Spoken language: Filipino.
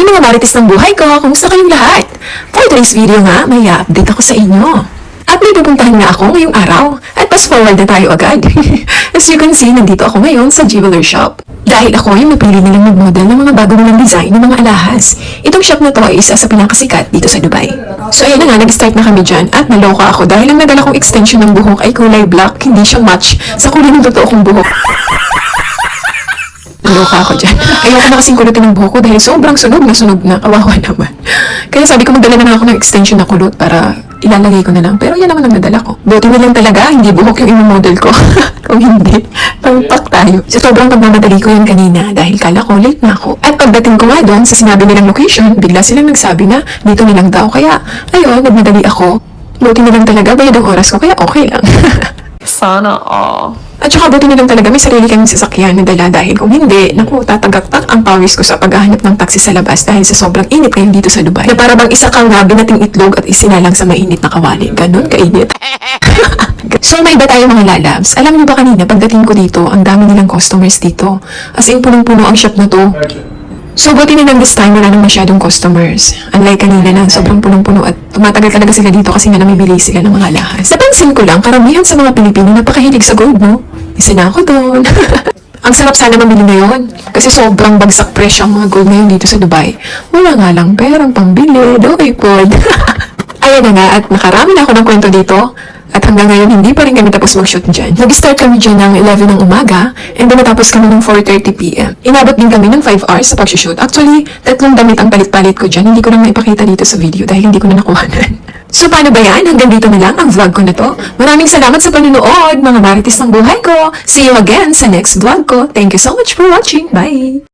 Hi mga marites ng buhay ko! Kumusta kayong lahat? For today's video nga, may update ako sa inyo. At may pupuntahan nga ako ngayong araw. At fast forward na tayo agad. As you can see, nandito ako ngayon sa jeweler shop. Dahil ako yung napili nilang mag-model ng mga bagong nilang design ng mga alahas. Itong shop na to ay isa sa pinakasikat dito sa Dubai. So ayan na nga, nag-start na kami dyan at naloka ako dahil ang nadala kong extension ng buhok ay kulay black, hindi siya match sa kulay ng totoo kong buhok. Naloka ako dyan. Ayoko na kasing kulutin ng buhok ko dahil sobrang sunog na kawawa naman. Kaya sabi ko magdala na ako ng extension na kulot para ilalagay ko na lang. Pero yan naman ang nadala ko. Buti na lang talaga, hindi buhok yung imamodel ko. Kung hindi, pampak tayo. So sobrang pagmamadali ko yan kanina dahil kala ko late na ako. At pagdating ko nga doon sa sinabi nilang location, bigla silang nagsabi na dito na lang daw. Kaya ayun, nagmadali ako. Buti na lang talaga, bayad ang oras ko kaya okay lang. Sana all. At saka buti na lang talaga may sarili kaming sasakyan na dala dahil kung hindi, naku, tatagaktak ang pawis ko sa paghahanap ng taxi sa labas dahil sa sobrang init ngayon dito sa Dubai. Na para bang isa kang binating itlog at isinalang sa mainit na kawali. Ganon kainit. So may iba tayo mga lalabs. Alam niyo ba kanina pagdating ko dito, ang dami nilang customers dito. As in punong-puno ang shop na to. So buti na lang this time wala nang masyadong customers. Unlike kanina na sobrang punong-puno at tumatagal talaga sila dito kasi nga namibili sila ng mga lahas. Napansin ko lang, karamihan sa mga Pilipino napakahilig sa gold, no? Isa na ako doon. Ang sarap sana mamili ngayon. Kasi sobrang bagsak presyo ang mga gold ngayon dito sa Dubai. Wala nga lang perang pambili. Doy pod. Ayan na nga at nakarami na ako ng kwento dito. At hanggang ngayon, hindi pa rin kami tapos mag-shoot dyan. Nag-start kami dyan ng 11 ng umaga, and then natapos kami ng 4:30 p.m. Inabot din kami ng 5 hours sa pag-shoot. Actually, 3 damit ang palit-palit ko dyan. Hindi ko na maipakita dito sa video dahil hindi ko na nakuhanan. So, paano ba yan? Hanggang dito na lang ang vlog ko na to. Maraming salamat sa panunood, mga marites ng buhay ko. See you again sa next vlog ko. Thank you so much for watching. Bye!